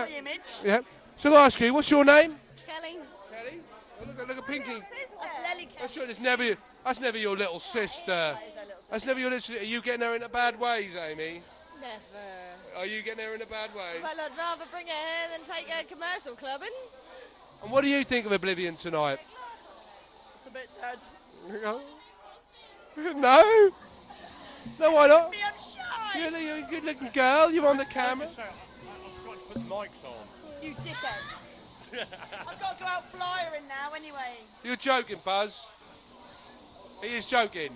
Yeah. The image. Yeah. So I'll ask you, what's your name? Kelly. Kelly? Oh, look at Pinky. That's Lily. That's sure that's never your little sister. That's never your little sister. Are you getting her into bad ways, Amy? Never. Are you getting her into bad ways? Well, I'd rather bring her here than take her commercial clubbing. And what do you think of Oblivion tonight? It's a bit dead. No? No, why not? Me, I'm shy. You're a good-looking girl. You're on the camera. I've got to put the mics on. You dickhead. I've got to go out flyering now anyway. You're joking, Buzz. He is joking.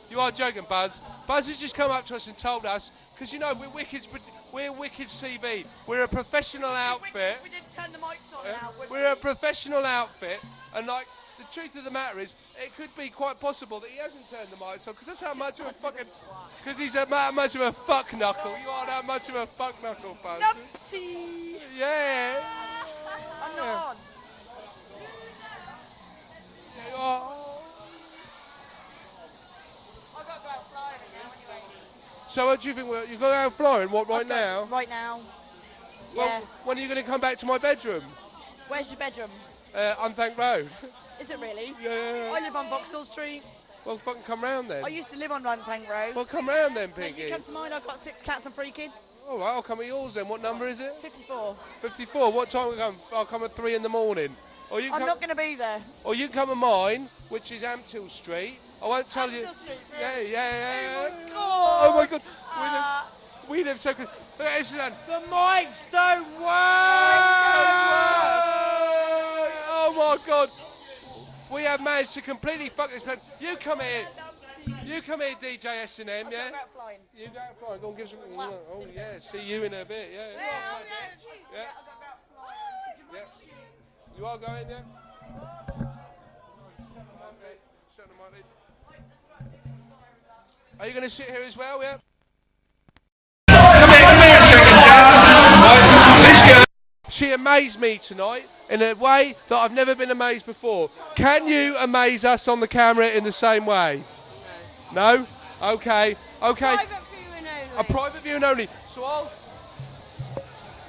You are joking, Buzz. Buzz has just come up to us and told us, because you know we're Wicked's TV. We're a professional outfit. We didn't turn the mics on now. We're a professional outfit, and like the truth of the matter is, it could be quite possible that he hasn't turned the mics on, because that's how much of a fucking. Because he's that much of a fuck knuckle. You are that much of a fuck knuckle, Buzz. Numpty. Yeah. I'm not on. You are. I've got to go out flyering now anyway. So what do you think? You've got to go out flying? What, right now? Right now. Well, Yeah. when are you going to come back to my bedroom? Where's your bedroom? Unthank Road. Is it really? Yeah. I live on Vauxhall Street. Well, fucking come round then. I used to live on Runtank Road. Well, come round then, Then Pinky. you come to mine, I've got 6 cats and 3 kids. All right, I'll come at yours then. What number is it? 54. 54. What time will I come? I'll come at 3 in the morning. Or you I'm come, not going to be there. Or you can come at mine, which is Amptill Street. I won't tell you. Amptill Street, Yeah, really? yeah. Oh Oh my God. We live so good. Look at this, man. The mics don't work! Oh my God. We have managed to completely fuck this plan. You come here. You come here, DJ S&M, yeah? I'll go out flying. You go out flying. Go and give some. Oh yeah, see you in a bit, yeah. Yeah. Yeah. You are going, yeah? Okay. Shut the mic in. Are you going to sit here as well, yeah? She amazed me tonight in a way that I've never been amazed before. Can you amaze us on the camera in the same way? No? Okay. Okay. Private viewing only. A private viewing only.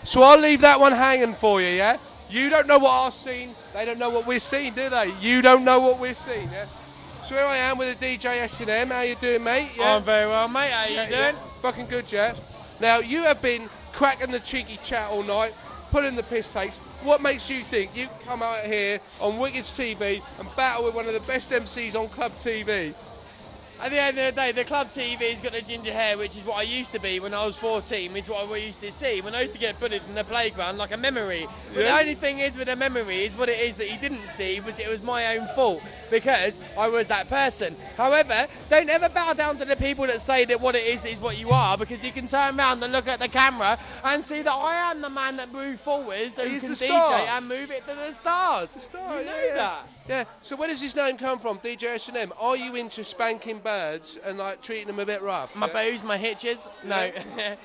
So I'll leave that one hanging for you, yeah? You don't know what I've seen. They don't know what we're seeing, do they? You don't know what we're seeing, yeah? So here I am with a DJ S&M. How you doing, mate? Yeah? I'm very well, mate. How you doing? Yeah. Fucking good, yeah? Now, you have been cracking the cheeky chat all night, pulling the piss takes. What makes you think you can come out here on Wicked's TV and battle with one of the best MCs on Club TV? At the end of the day, the club TV's got the ginger hair, which is what I used to be when I was 14, is what I used to see. When I used to get bullied in the playground like a memory. But the only thing is with a memory is what it is that he didn't see was it was my own fault because I was that person. However, don't ever bow down to the people that say that what it is what you are, because you can turn around and look at the camera and see that I am the man that moved forwards, that He's can the DJ star. and move it to the stars. The star, you know that. Yeah, so where does his name come from, DJ S&M? Are you into spanking birds and like treating them a bit rough? My bows, my hitches, no.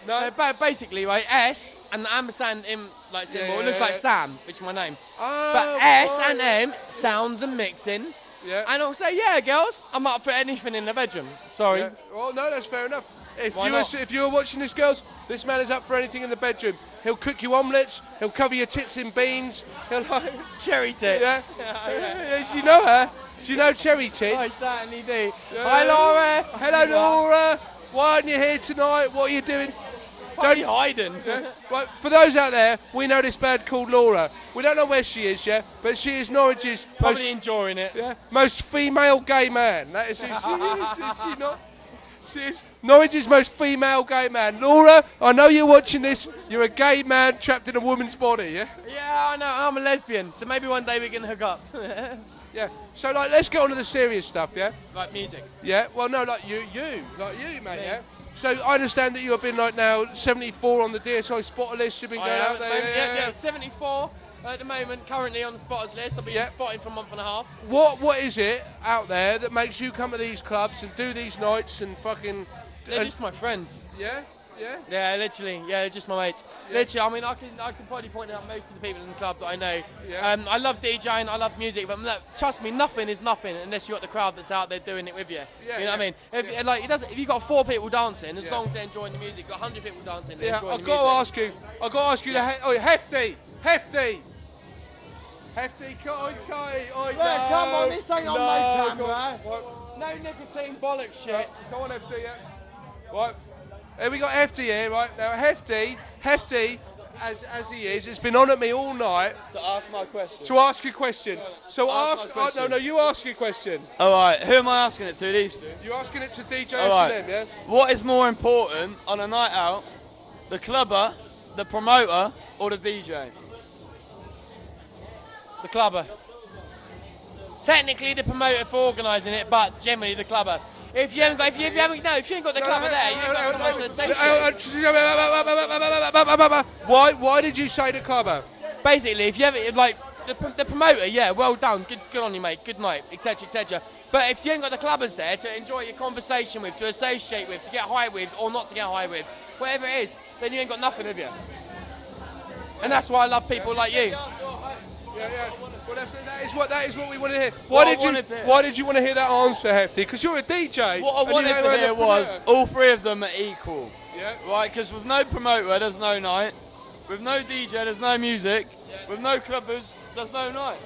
No? But basically, right, S and the ampersand in like symbol, it looks like Sam, which is my name. Oh, But S right. and M, sounds and mixing. Yeah. And also, yeah, girls, I'm up for anything in the bedroom. Sorry. Yeah. Well, no, that's fair enough. Why not? If you were watching this, girls, this man is up for anything in the bedroom. He'll cook you omelettes. He'll cover your tits in beans. He'll like, Cherry tits. yeah. Yeah. Do you know her? Do you know Cherry Tits? I certainly do. Yeah. Hi, Laura. Hello, Laura. Why aren't you here tonight? What are you doing? Why are you hiding? Yeah. Right, for those out there, we know this bird called Laura. We don't know where she is yet, but she is Norwich's Probably enjoying it. most female gay man. That is who she is. Is she not? She is Norwich's most female gay man. Laura, I know you're watching this. You're a gay man trapped in a woman's body, yeah? Yeah, I know. I'm a lesbian, so maybe one day we can hook up. Yeah. So, like, let's get on to the serious stuff, yeah? Like music. Yeah. Well, no, like you, mate, yeah? So, I understand that you have been, like, now 74 on the DSI spotter list. You've been going out there. Yeah, 74 at the moment, currently on the spotters list. I've been spotting for a month and a half. What is it out there that makes you come to these clubs and do these nights and fucking... They're just my friends. Yeah? Yeah? Yeah, literally. Yeah, just my mates. Yeah. Literally, I mean, I can probably point out most of the people in the club that I know. Yeah. I love DJing, I love music, but look, trust me, nothing is nothing unless you've got the crowd that's out there doing it with you. Yeah, you know what I mean? If yeah. like if you've got 4 people dancing, as Yeah. long as they're enjoying the music, you've got 100 people dancing, they're Yeah, enjoying I've the got music. I've got to ask you Hefty, Yeah, come on, this ain't on no camera. Go on. No nicotine bollock shit. Go on, Hefty, yeah. Right, here we got Hefty here, right? Now, Hefty, as he is, has been on at me all night To ask my question. to ask a question. So Ask my question. no, you ask your question. Alright, who am I asking it to? These two? You're asking it to DJ Alright. S&M, yeah? What is more important on a night out? The clubber, the promoter, or the DJ? The clubber. Technically the promoter for organising it, but generally the clubber. If you ain't got the clubber there, you ain't got someone to associate. Why did you say the clubber? Basically, if you have it like the promoter, yeah, well done, good on you, mate, good night, etc., etc. But if you ain't got the clubbers there to enjoy your conversation with, to associate with, to get high with, or not to get high with, whatever it is, then you ain't got nothing, have you? And that's why I love people like you. Yeah. Well, that is what we want to hear. Why did you want to hear that answer, Hefty? Because you're a DJ. What I wanted to hear was all 3 of them are equal. Yeah. Right, because with no promoter, there's no night. With no DJ, there's no music. With no clubbers, there's no night.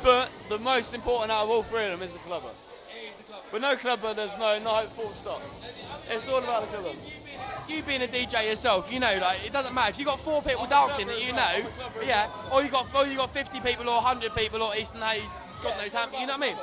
But the most important out of all 3 of them is the clubber. With no clubber, there's no night, full stop. It's all about the clubber. You being a DJ yourself, you know, like it doesn't matter if you got 4 people dancing that you know, yeah, or you got 50 people or 100 people or Eastern Haze, God knows how, you know what I mean?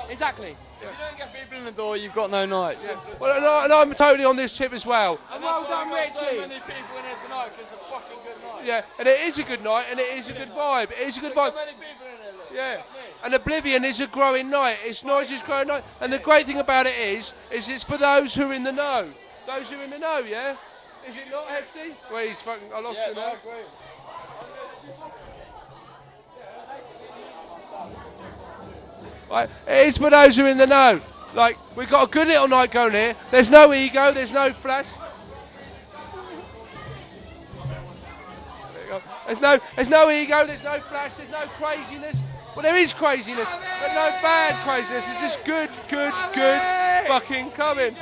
Exactly. If you don't get people in the door, you've got no nights. Yeah. Well, and I'm totally on this tip as well. And well done, So Richie. many people in here tonight because it's a fucking good night. Yeah, and it is a good night, and it is a good vibe. It is a good vibe. So many people in here. Look. Yeah. And Oblivion is a growing night. It's Nigel's growing night. And the great thing about it is it's for those who are in the know. Those who are in the know, yeah? Is it not, Hefty? Well, he's fucking, I lost him now. Right, it is for those who are in the know. Like, we've got a good little night going here. There's no ego, there's no flash. There you go. There's no ego, there's no flash, there's no craziness. Well, there is craziness, but no bad craziness. It's just good fucking coming.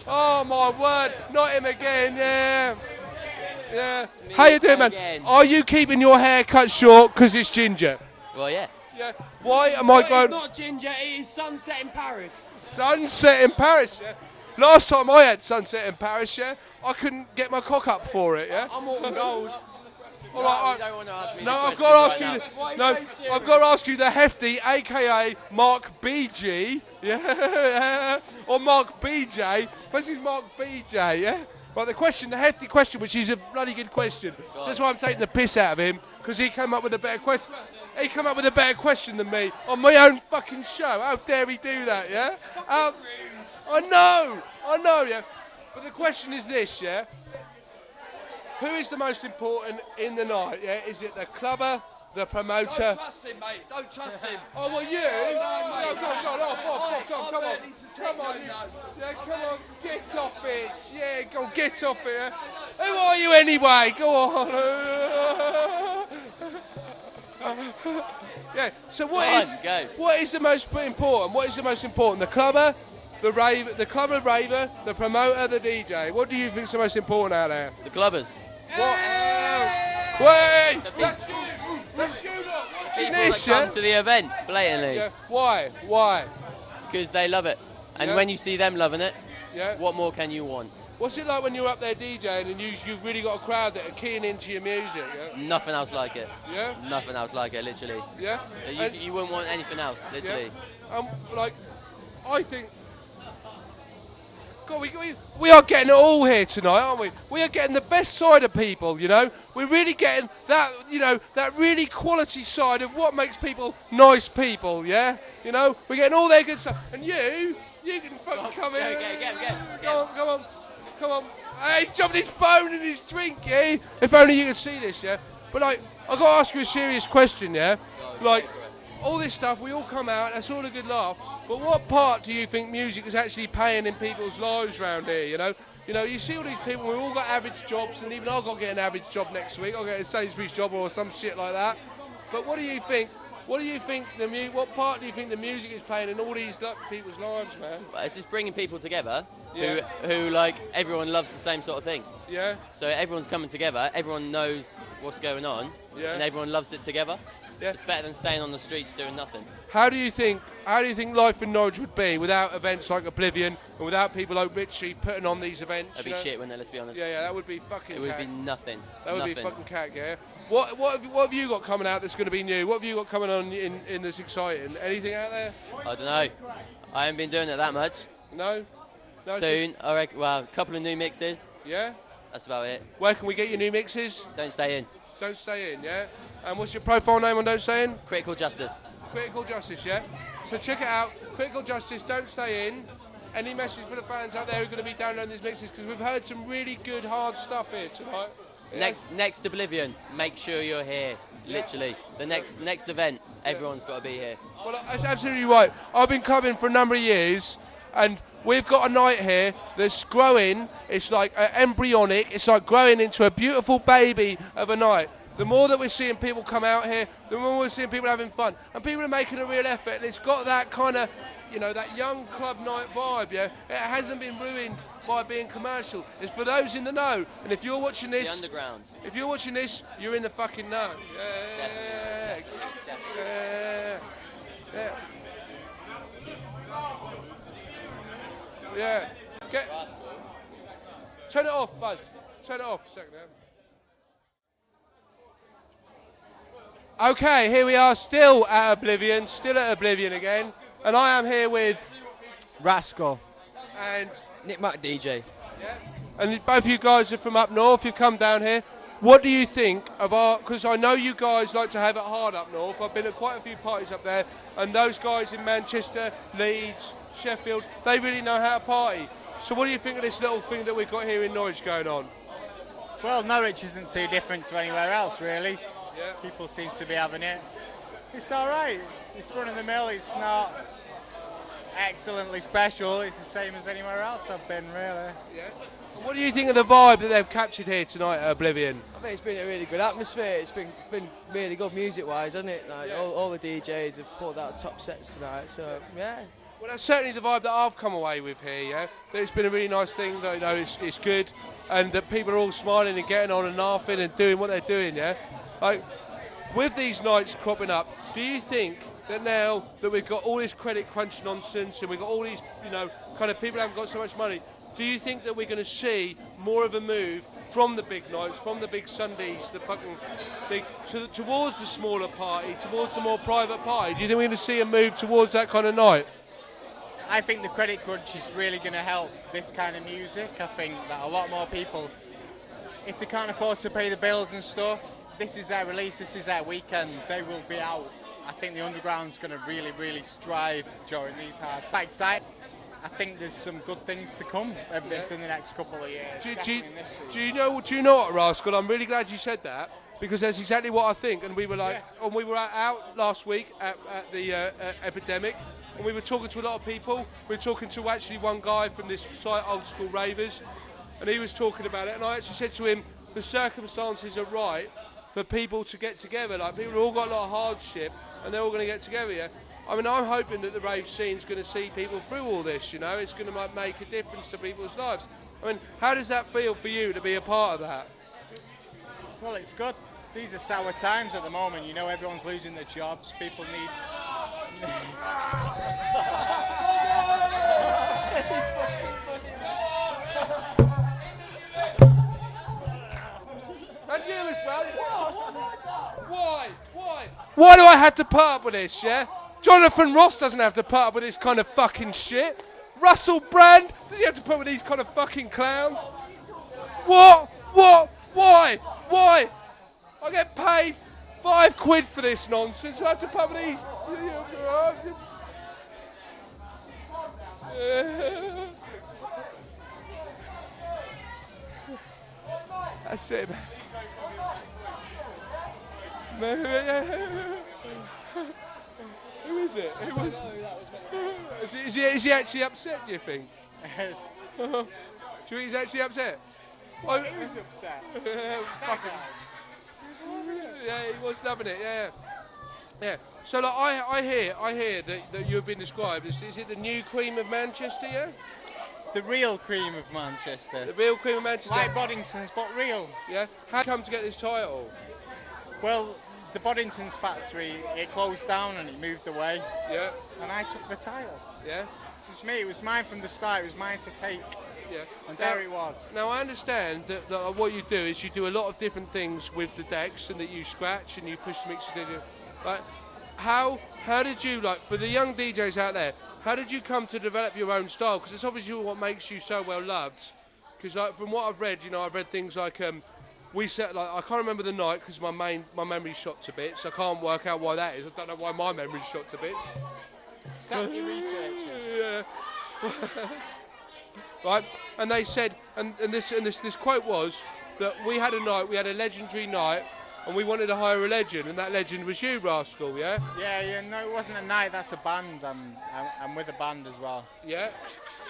Oh my word, not him again, yeah. How you doing, man? again. Are you keeping your hair cut short because it's ginger? Well, yeah. Yeah. Why am I going? It's not ginger, it is sunset in Paris. Sunset in Paris, yeah. Last time I had sunset in Paris, yeah, I couldn't get my cock up for it, yeah. I'm all gold. All right, You don't want to ask me no, the I've got to ask question you. right now. No, Why are you so I've got to ask you the Hefty, aka Mark BG, yeah, or Mark BJ. This is Mark BJ, yeah. But the Hefty question, which is a bloody good question. So that's why I'm taking the piss out of him, because he came up with a better question. He came up with a better question than me on my own fucking show. How dare he do that, yeah? I know, yeah. But the question is this, yeah. Who is the most important in the night, yeah? Is it the clubber, the promoter? Don't trust him, mate. Don't trust him. Oh, well, you? No, mate. No, go on, off, come on. He's a Come on, techno, yeah, come on, get off it. Yeah, go get off it. Yeah. Who are you anyway? Go on. Yeah, so what is the most important? What is the most important? The clubber, the raver, the promoter, the DJ. What do you think is the most important out there? The clubbers. What? Wait! That's you lot watching People this, that come yeah? to the event, blatantly, Yeah. Why? because they love it. And Yeah. when you see them loving it, Yeah. what more can you want? What's it like when you're up there DJing and you've really got a crowd that are keying into your music? Yeah. Nothing else like it. Yeah. Nothing else like it, literally. Yeah. And- You wouldn't want anything else, literally. Like, I think. God, we are getting it all here tonight, aren't we? We are getting the best side of people, you know. We're really getting that, you know, that really quality side of what makes people nice people, yeah. You know, we're getting all their good stuff. And you can fucking come in. Come on. Hey, he's jumping his phone and his drink, yeah. If only you could see this, yeah. But like, I've got to ask you a serious question, yeah. Like, all this stuff, we all come out, that's all a good laugh. But what part do you think music is actually playing in people's lives around here, you know? You know, you see all these people, we've all got average jobs, and even I've got to get an average job next week. I'll get a Sainsbury's job or some shit like that. But what do you think? What do you think what part do you think the music is playing in all these people's lives, man? Well, it's just bringing people together Yeah. who like everyone loves the same sort of thing. Yeah. So everyone's coming together. Everyone knows what's going on, Yeah. and everyone loves it together. Yeah. It's better than staying on the streets doing nothing. How do you think life in Norwich would be without events like Oblivion and without people like RichE putting on these events? That'd be shit, wouldn't it? Let's be honest. Yeah, that would be fucking. It would be nothing. That would nothing. be fucking cack, yeah. What have you got coming out that's going to be new? What have you got coming on in that's exciting? Anything out there? I don't know. I haven't been doing it that much. No. Soon, I reckon. Well, a couple of new mixes. Yeah. That's about it. Where can we get your new mixes? Don't stay in. Don't Stay In, yeah. And what's your profile name on Don't Stay In? Critical Justice. Critical Justice, yeah. So check it out. Critical Justice, Don't Stay In. Any message for the fans out there who are going to be downloading these mixes? Because we've heard some really good hard stuff here tonight. Yeah. Next Oblivion, make sure you're here. Literally, the next event, everyone's got to be here. Well, that's absolutely right. I've been coming for a number of years, and we've got a night here that's growing. It's like embryonic. It's like growing into a beautiful baby of a night. The more that we're seeing people come out here, the more we're seeing people having fun, and people are making a real effort. And it's got that kind of, you know, that young club night vibe. Yeah, it hasn't been ruined by being commercial. It's for those in the know. And if you're watching It's this, the underground. if you're watching this, you're in the fucking know. Yeah. Yeah. Yeah. Turn it off, Buzz. Turn it off a second. Okay, here we are, still at Oblivion again, and I am here with Rascal. and MacDJ. and both of you guys are from up north. You've come down here. What do you think of our? Because I know you guys like to have it hard up north. I've been at quite a few parties up there, and those guys in Manchester, Leeds, Sheffield, they really know how to party. So what do you think of this little thing that we've got here in Norwich going on? Well, Norwich isn't too different to anywhere else, really. Yeah. People seem to be having it. It's all right. It's run of the mill. It's not excellently special. It's the same as anywhere else I've been, really. Yeah. And what do you think of the vibe that they've captured here tonight at Oblivion? I think it's been a really good atmosphere. It's been really good music-wise, hasn't it? Like all the DJs have put out top sets tonight. So yeah. Well, that's certainly the vibe that I've come away with here, yeah? That it's been a really nice thing, that, you know, it's good, and that people are all smiling and getting on and laughing and doing what they're doing, yeah? Like, with these nights cropping up, do you think that now that we've got all this credit crunch nonsense and we've got all these, you know, kind of people haven't got so much money, do you think that we're going to see more of a move from the big nights, from the big Sundays, the fucking big, towards the smaller party, towards the more private party? Do you think we're going to see a move towards that kind of night? I think the credit crunch is really going to help this kind of music. I think that a lot more people, if they can't afford to pay the bills and stuff, this is their release, this is their weekend, they will be out. I think the underground's going to really, really strive during these hard times. I think there's some good things to come over this in the next couple of years. Do you know what, Rascal? I'm really glad you said that, because that's exactly what I think. And we were like, and we were out last week at the Epidemic, and we were talking to a lot of people. We were talking to actually one guy from this site, Old School Ravers, and he was talking about it. And I actually said to him, the circumstances are right for people to get together. Like, people have all got a lot of hardship, and they're all going to get together here. I mean, I'm hoping that the rave scene's going to see people through all this, you know. It's going to make a difference to people's lives. I mean, how does that feel for you to be a part of that? Well, it's good. These are sour times at the moment. You know, everyone's losing their jobs. People need... And you as well. Why? Why do I have to put up with this, yeah? Jonathan Ross doesn't have to put up with this kind of fucking shit. Russell Brand, does he have to put up with these kind of fucking clowns? What? Why? I get paid £5 for this nonsense. I have to put up with these. That's it, man. Who is it? Is he actually upset, do you think? Do you think he's actually upset? Well, he was upset. That guy. Yeah, he was loving it. Yeah. Yeah. So like, I hear that you've been described as, is it the new cream of Manchester? Yeah. The real cream of Manchester. The real cream of Manchester. Like Boddington's, but real. Yeah. How come to get this title? Well, the Boddington's factory, it closed down and it moved away. Yeah. And I took the title. Yeah. This is me. It was mine from the start. It was mine to take. Yeah. And there it was. Now I understand that what you do is you do a lot of different things with the decks, and that you scratch and you push the mixer. Like, how did you, like, for the young DJs out there, how did you come to develop your own style? Because it's obviously what makes you so well loved. Because like, from what I've read, I've read things like we set, like, I can't remember the night because my memory's shot to bits. I can't work out why that is. I don't know why my memory's shot to bits. Sack your researchers. Yeah. Right, and they said, and this quote was that we had a legendary night, and we wanted to hire a legend, and that legend was you, Rascal, yeah? Yeah, no, it wasn't a night, that's a band. I'm with a band as well. Yeah,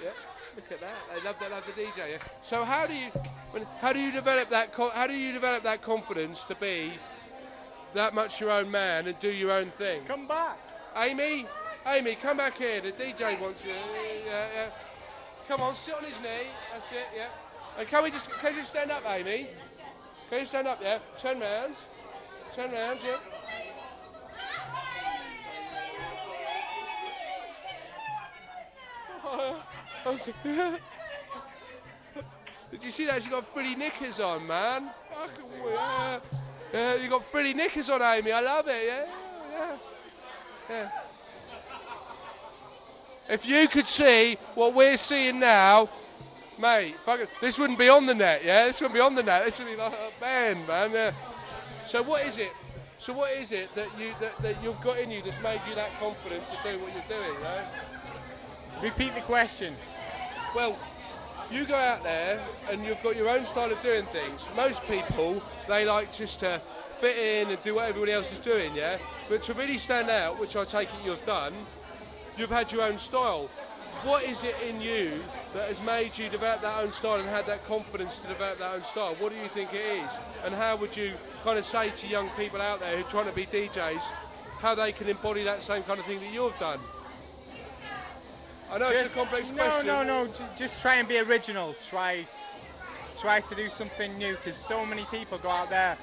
yeah. Look at that. They love the DJ. Yeah. So how do you develop that confidence to be that much your own man and do your own thing? Come back, Amy, come back here. The DJ wants you. Yeah. Come on, sit on his knee. That's it. Yeah. And can you just stand up, Amy? Can you stand up? Yeah. Turn round. Yeah. Did you see that? She got frilly knickers on, man. Yeah, you got frilly knickers on, Amy. I love it. Yeah. If you could see what we're seeing now, mate, this wouldn't be on the net, yeah? This wouldn't be on the net. This would be like a band, man. Yeah. So what is it that you've got in you that's made you that confident to do what you're doing, right? Repeat the question. Well, you go out there and you've got your own style of doing things. Most people, they like just to fit in and do what everybody else is doing, yeah? But to really stand out, which I take it you've done, you've had your own style. What is it in you that has made you develop that own style and had that confidence to develop that own style? What do you think it is? And how would you kind of say to young people out there who are trying to be DJs, how they can embody that same kind of thing that you've done? I know it's a complex question. No. Just try and be original. Try to do something new, because so many people go out there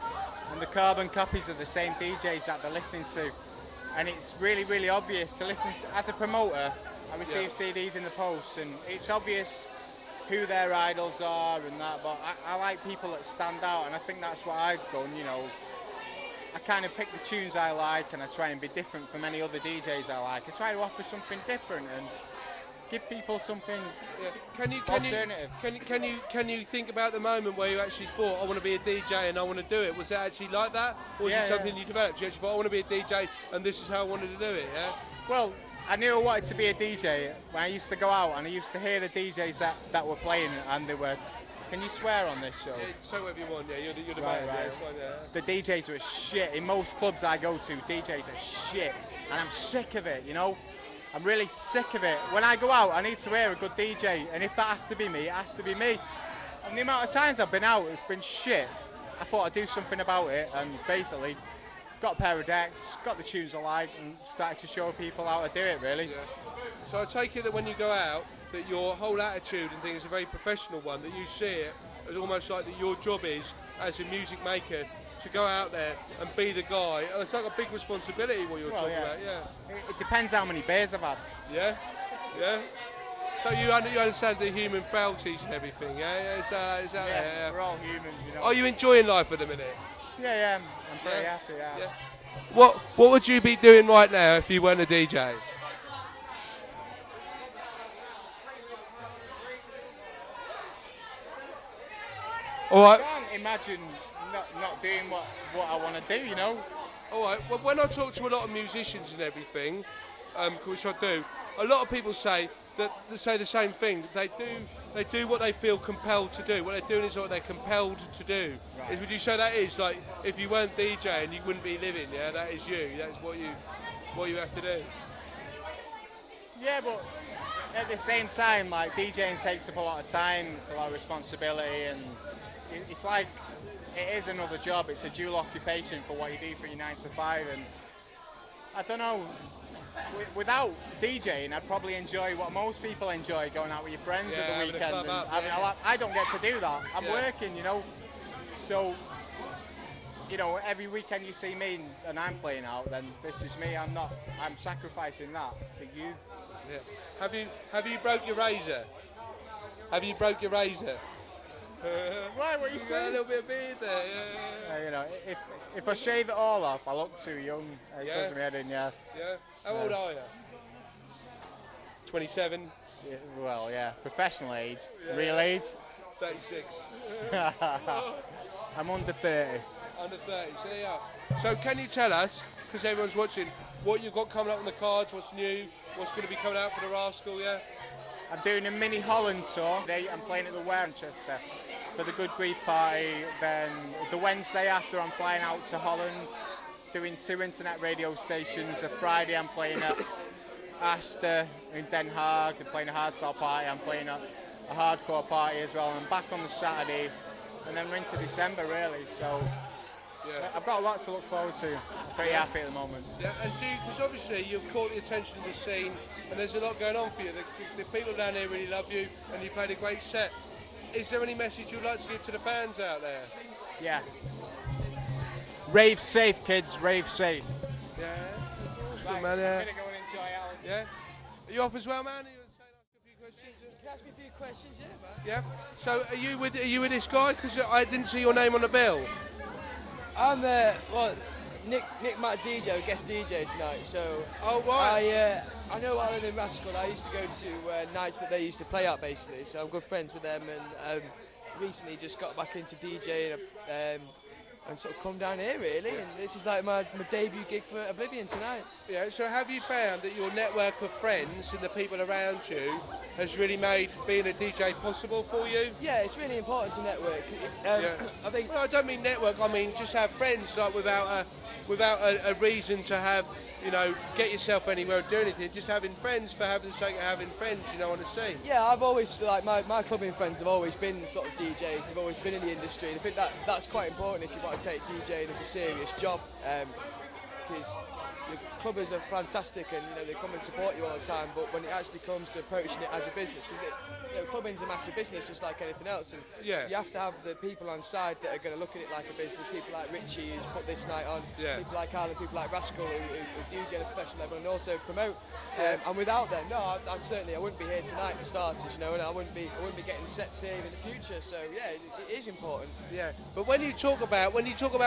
and the carbon copies of the same DJs that they're listening to. And it's really, really obvious to listen. As a promoter, I receive CDs in the post, and it's obvious who their idols are and that, but I like people that stand out, and I think that's what I've done, I kind of pick the tunes I like, and I try and be different from any other DJs I like. I try to offer something different and give people something alternative. Can you think about the moment where you actually thought, I want to be a DJ and I want to do it? Was it actually like that? Or was it something you developed? You actually thought, I want to be a DJ and this is how I wanted to do it, yeah? Well, I knew I wanted to be a DJ when I used to go out and I used to hear the DJs that were playing, and they were, can you swear on this show? Yeah, say whatever you want, yeah, you're the right, man. right. Yeah, it's fine, yeah. The DJs were shit. In most clubs I go to, DJs are shit, and I'm sick of it, I'm really sick of it. When I go out, I need to hear a good DJ, and if that has to be me, it has to be me. And the amount of times I've been out, it's been shit. I thought I'd do something about it, and basically got a pair of decks, got the tunes I like, and started to show people how to do it, really. Yeah. So I take it that when you go out, that your whole attitude and thing is a very professional one, that you see it as almost like that your job is, as a music maker, to go out there and be the guy. And it's like a big responsibility what you're talking about, yeah. It depends how many beers I've had. Yeah? So you understand the human frailties and everything, yeah? It's out there, yeah. We're all human, Are you enjoying life at the minute? Yeah, I'm pretty happy, yeah. What would you be doing right now if you weren't a DJ? All right. I can't imagine not doing what I want to do, All right. Well, when I talk to a lot of musicians and everything, which I do, a lot of people say that they say the same thing. They do what they feel compelled to do. What they're doing is what they're compelled to do. Right. Would you say that is like if you weren't DJing, you wouldn't be living? Yeah, that is you. That's what you have to do. Yeah, but at the same time, like DJing takes up a lot of time. It's a lot of responsibility, and it's like it is another job. It's a dual occupation for what you do for your 9 to 5. And I don't know. Without DJing, I'd probably enjoy what most people enjoy, going out with your friends at the weekend. And I don't get to do that. I'm working, you know. So, you know, every weekend you see me and I'm playing out, then this is me. I'm sacrificing that for you. Yeah. Have you broke your razor? Have you broke your razor? Why? What are you saying? A little bit of beard there. Yeah. You know, if I shave it all off, I look too young. It does me head in, yeah. Yeah. How old are you? 27. Yeah, well, yeah. Professional age. Yeah. Real age? 36. I'm under 30. Under 30. So there you are. So can you tell us, because everyone's watching, what you've got coming up on the cards? What's new? What's going to be coming out for the Rascal? Yeah. I'm doing a mini Holland tour. Today I'm playing at the Manchester for the Good Grief Party. Then the Wednesday after I'm flying out to Holland, doing 2 internet radio stations. A Friday I'm playing at Astor in Den Haag. I'm playing a hardstyle party. I'm playing at a hardcore party as well. I'm back on the Saturday, and then we're into December really. So I've got a lot to look forward to. Pretty happy at the moment. Yeah, and because obviously you've caught the attention of the scene, and there's a lot going on for you. The people down there really love you, and you played a great set. Is there any message you'd like to give to the fans out there? Yeah. Rave safe, kids. Rave safe. Yeah. Awesome, Right, man. I'm gonna go and enjoy Alan. Yeah. Are you off as well, man? Are you a few questions? Can you ask me a few questions, yeah, man? Yeah. So are you with this guy? Because I didn't see your name on the bill. I'm Nick MacDJ, guest DJ tonight. So I know Alan and Rascal. I used to go to nights that they used to play at basically. So I'm good friends with them, and recently just got back into DJing and sort of come down here really. And this is like my debut gig for Oblivion tonight. Yeah. So have you found that your network of friends and the people around you has really made being a DJ possible for you? Yeah, it's really important to network. I think. Well, I don't mean network. I mean just have friends, like without a reason to have, you know, get yourself anywhere or do anything. Just having friends for having the sake of having friends, you know, on the scene. Yeah, I've always, like, my clubbing friends have always been sort of DJs. They've always been in the industry. And I think that's quite important if you want to take DJing as a serious job, because the clubbers are fantastic and, you know, they come and support you all the time. But when it actually comes to approaching it as a business, because clubbing's a massive business just like anything else, and you have to have the people on side that are going to look at it like a business. People like RichE, who's put this night on. People like Alan, people like Rascal, who DJ at a professional level and also promote. And without them, I wouldn't be here tonight for starters, you know, and I wouldn't be getting sets here in the future. So yeah, it is important. Yeah, but when you talk about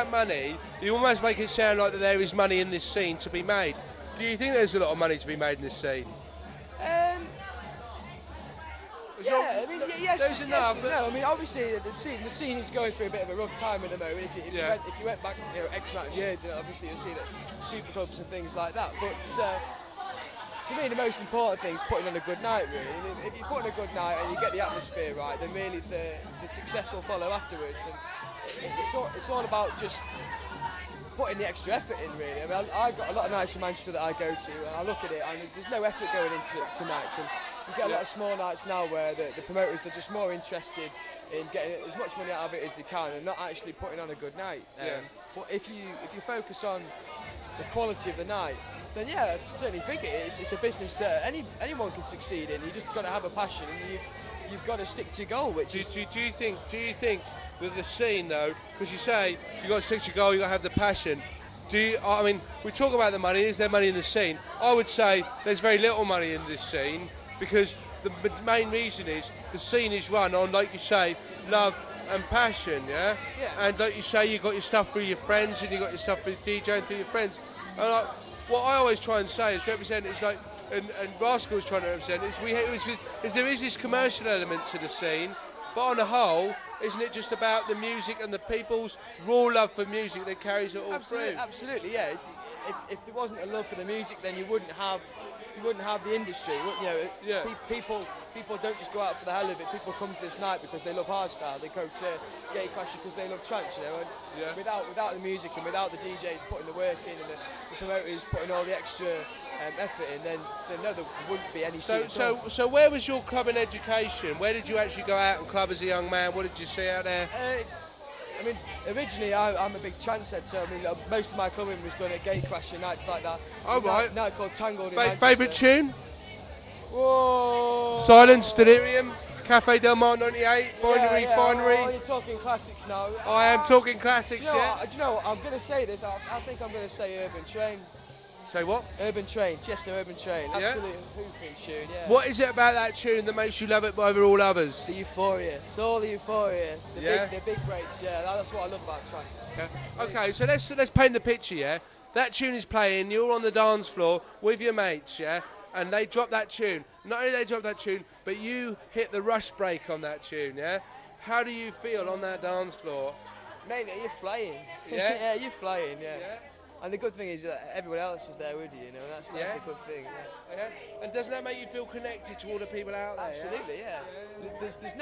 money, you almost make it sound like that there is money in this scene to be made. Do you think there's a lot of money to be made in this scene? Yeah, I mean, yes, there's enough. No, I mean, obviously the scene is going through a bit of a rough time at the moment. If you went back, you know, X amount of years, obviously you'll see that super clubs and things like that. But to me, the most important thing is putting on a good night, really. I mean, if you put on a good night and you get the atmosphere right, then really the success will follow afterwards. And it's all about just putting the extra effort in, really. I mean, I've got a lot of nights in Manchester that I go to, and I look at it, and there's no effort going into nights. And you get a lot of small nights now where the promoters are just more interested in getting as much money out of it as they can and not actually putting on a good night. But if you focus on the quality of the night, then yeah, I certainly think it's a business that anyone can succeed in. You just got to have a passion, and you've got to stick to your goal. Do you think with the scene though, because you say you got to stick to your goal, you got to have the passion. I mean, we talk about the money. Is there money in the scene? I would say there's very little money in this scene, because the main reason is the scene is run on, like you say, love and passion, yeah? And like you say, you got your stuff through your friends, and you got your stuff through DJing through your friends. And what I always try and say is represent, is like, and Rascal is trying to represent, is there is this commercial element to the scene, but on the whole, isn't it just about the music and the people's raw love for music that carries it all through? Absolutely, yeah. If there wasn't a love for the music, then you wouldn't have the industry. You know, people people don't just go out for the hell of it. People come to this night because they love hardstyle. They go to Gatecrash because they love trance, you know. And without the music and without the DJs putting the work in and the promoters putting all the extra effort in, then no, there wouldn't be any scene at all. So where was your clubbing education? Where did you actually go out and club as a young man? What did you see out there? I mean, originally I'm a big trance head, so I mean, most of my clubbing was done at Gatecrash and nights like that. Oh, right. Night called Tangled in Manchester. Favourite tune? Whoa! Silence, Delirium, Cafe Del Mar 98, Binary, Finery. Oh, you're talking classics now. I am talking classics, do you know what? I'm going to say this. I think I'm going to say Urban Train. Say what? Urban Train, Chester Urban Train. Absolute hooping tune, yeah. What is it about that tune that makes you love it over all others? The euphoria. It's all the euphoria. The big breaks, yeah. That's what I love about trance. Yeah. Okay, so let's paint the picture, yeah? That tune is playing, you're on the dance floor with your mates, yeah? And they drop that tune. Not only they drop that tune, but you hit the rush break on that tune, yeah? How do you feel on that dance floor? Mate, you're flying. Yeah? Yeah, you're flying, yeah. And the good thing is that everyone else is there with you, you know, that's a good thing. Yeah. And doesn't that make you feel connected to all the people out there? Absolutely, yeah. There's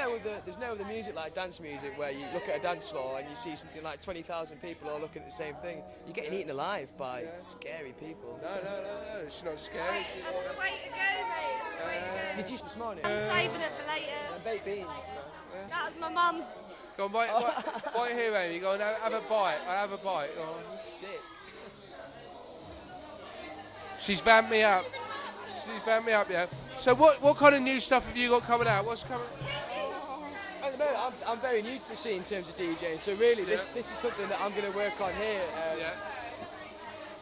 no other music like dance music where you look at a dance floor and you see something like 20,000 people all looking at the same thing. You're getting eaten alive by scary people. No, it's not scary. That's the way to go, mate. That's the way to go. Did you this morning? I'm saving it for later. And baked beans, man. That was my mum. Go on, right here, Amy. Go on, have a bite. I have a bite. Oh, sick. She's vamped me up. Yeah. So what kind of new stuff have you got coming out? What's coming? At the moment, I'm very new to the scene in terms of DJing, so really this is something that I'm going to work on here.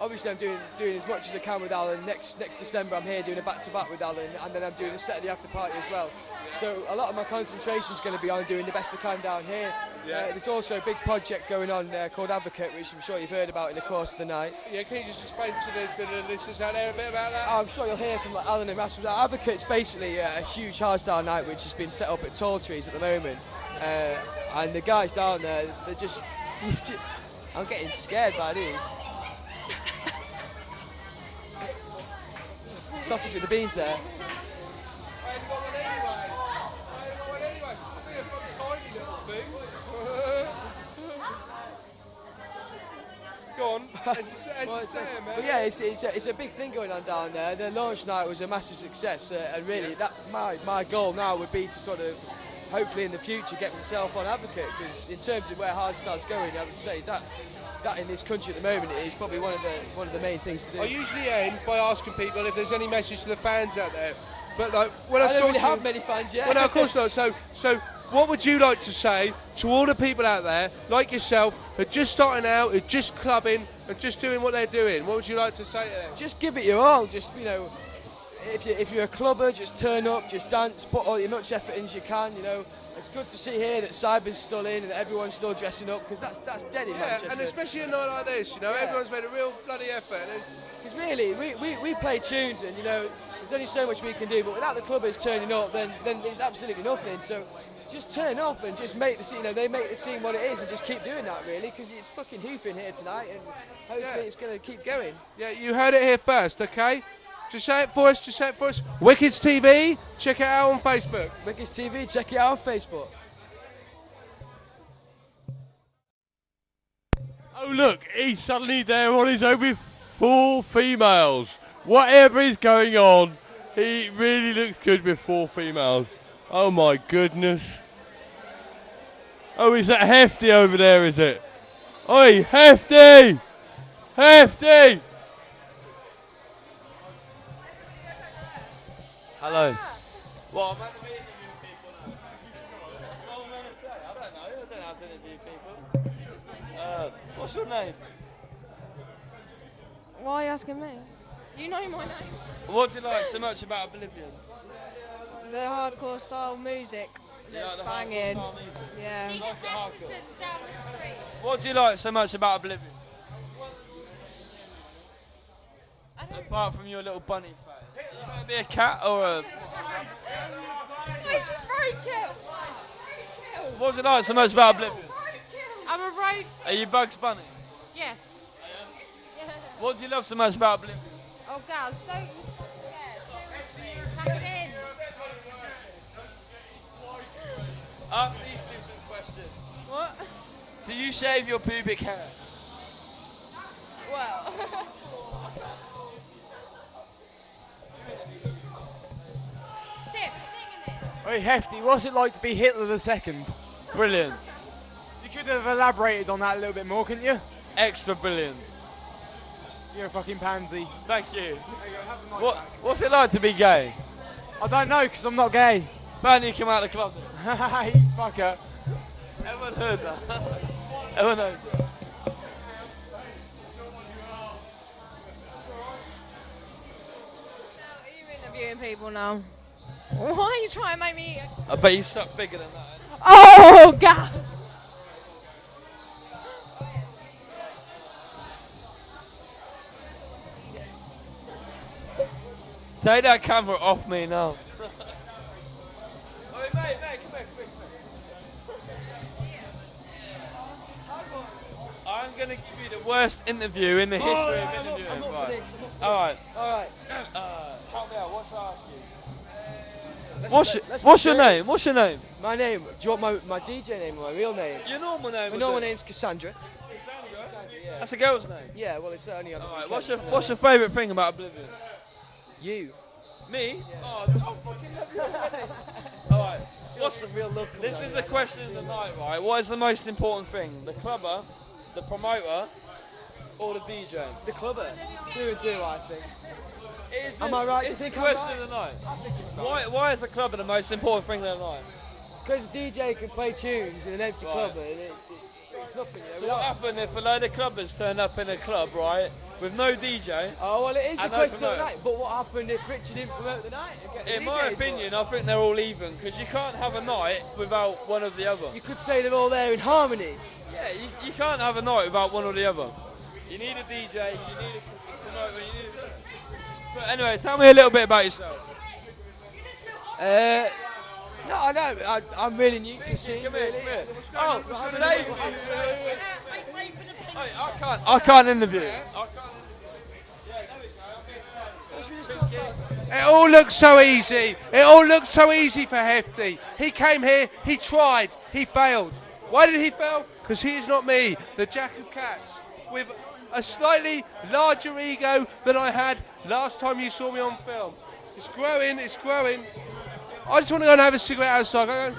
Obviously, I'm doing as much as I can with Alan. Next December, I'm here doing a back-to-back with Alan, and then I'm doing a set of the after party as well. So a lot of my concentration is going to be on doing the best I can down here. There's also a big project going on called Advocate, which I'm sure you've heard about in the course of the night. Yeah, can you just explain to the listeners out there a bit about that? I'm sure you'll hear from Alan and Rascal. Advocate's basically a huge hardstyle night which has been set up at Tall Trees at the moment. And the guys down there, they're just... I'm getting scared by these. Sausage with the beans there. Go on, as you say, man. But yeah, it's a big thing going on down there. The launch night was a massive success, and really, that my goal now would be to sort of, hopefully in the future, get myself on Advocate, because in terms of where hardstyle's going, I would say that in this country at the moment is probably one of the main things to do. I usually end by asking people if there's any message to the fans out there, but like when I don't really have many fans yet. Well, no, of course not. So what would you like to say to all the people out there, like yourself, who are just starting out, who are just clubbing and just doing what they're doing? What would you like to say to them? Just give it your all. Just, you know, if you're a clubber, just turn up, just dance, put all your much effort in as you can. You know, it's good to see here that Cyber's still in and everyone's still dressing up, because that's dead in Manchester. And especially a night like this, you know, everyone's made a real bloody effort. Because really, we play tunes, and you know, there's only so much we can do. But without the clubbers turning up, then there's absolutely nothing. So just turn up and just make the scene. You know, they make the scene what it is, and just keep doing that really, because it's fucking hoofing here tonight, and hopefully it's going to keep going. Yeah, you heard it here first, okay? Just say it for us, Wickeds TV, check it out on Facebook. Wickeds TV, check it out on Facebook. Oh look, he's suddenly there on his own with 4 females. Whatever is going on, he really looks good with 4 females. Oh my goodness. Oh, is that Hefty over there, is it? Oi, Hefty! Hefty! Hello. Well, I'm at the meeting with people now. What am I going to say? I don't know how to interview people. What's your name? Why are you asking me? You know my name. What do you like so much about Oblivion? The hardcore style music. That's banging. Yeah. You like the hardcore? What do you like so much about Oblivion? Apart from your little bunny face. You want to be a cat or a... She's very cute. What do you like so much about Oblivion? I'm a road. Are you Bugs Bunny? Yes. What do you love so much about Oblivion? Oh, guys, don't. Pack it in. Ask these two some questions. What? Do you shave your pubic hair? Well. Hey, Hefty, what's it like to be Hitler II? Brilliant. You could have elaborated on that a little bit more, couldn't you? Extra brilliant. You're a fucking pansy. Thank you. What's it like to be gay? I don't know, because I'm not gay. Apparently you come out of the closet. Hey, fucker. Everyone heard that? Everyone knows that? Are you interviewing people now? Why are you trying to make me... I bet you suck bigger than that. Oh, God! Take that camera off me now. Oi, mate, come here. I'm going to give you the worst interview in the history of interviewing. I'm not for this. Alright. Alright. Help me out, what should I ask you? Let's What's go your through name? What's your name? My name. Do you want my DJ name or my real name? Your normal name. My normal name's Cassandra. Cassandra, yeah. That's a girl's name. Yeah, well, it's only on the Alright, weekends, what's your favourite thing about Oblivion? You. Me? Yeah. Oh, I'll fucking love you. Alright. What's the real love? This is the question of the night, right? What is the most important thing? The clubber, the promoter, or the DJ? The clubber. Do and do, I think. Am I right to It's the think I'm question right? of the night. Why is the clubber the most important thing of the night? Because DJ can play tunes in an empty clubber, and it's nothing. So what happened if a load of clubbers turn up in a club, right, with no DJ? Oh, well, it is the and no question of the promoter? night. But what happened if Richard didn't promote the night? and get the In my DJ opinion, I think they're all even, because you can't have a night without one or the other. You could say they're all there in harmony. Yeah, you can't have a night without one or the other. You need a DJ, you need a promoter, you need a... But anyway, tell me a little bit about yourself. No, I know. I'm really new to the scene. Come here, really. come here. Oh, save me. I can't interview. It all looks so easy. It all looked so easy for Hefty. He came here, he tried, he failed. Why did he fail? Because he is not me, the Jack of Cats, with a slightly larger ego than I had last time you saw me on film. It's growing, it's growing. I just want to go and have a cigarette outside.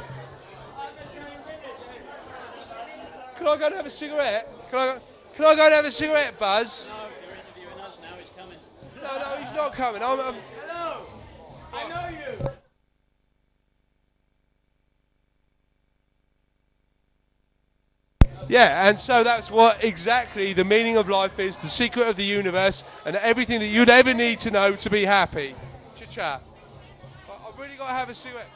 Can I go and have a cigarette? Can I go and have a cigarette, Buzz? No, you're interviewing us now, he's coming. No, he's not coming. I'm Hello! I know you! Yeah, and so that's what exactly the meaning of life is, the secret of the universe, and everything that you'd ever need to know to be happy. Cha-cha. I've really got to have a cigarette.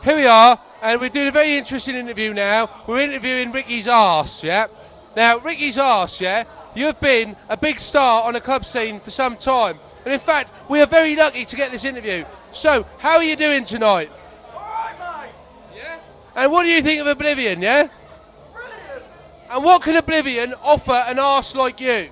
Here we are, and we're doing a very interesting interview now. We're interviewing RichE's arse, yeah? Now, RichE's arse, yeah? You've been a big star on the club scene for some time. And in fact, we are very lucky to get this interview. So, how are you doing tonight? Alright, mate! Yeah? And what do you think of Oblivion, yeah? Brilliant! And what can Oblivion offer an arse like you?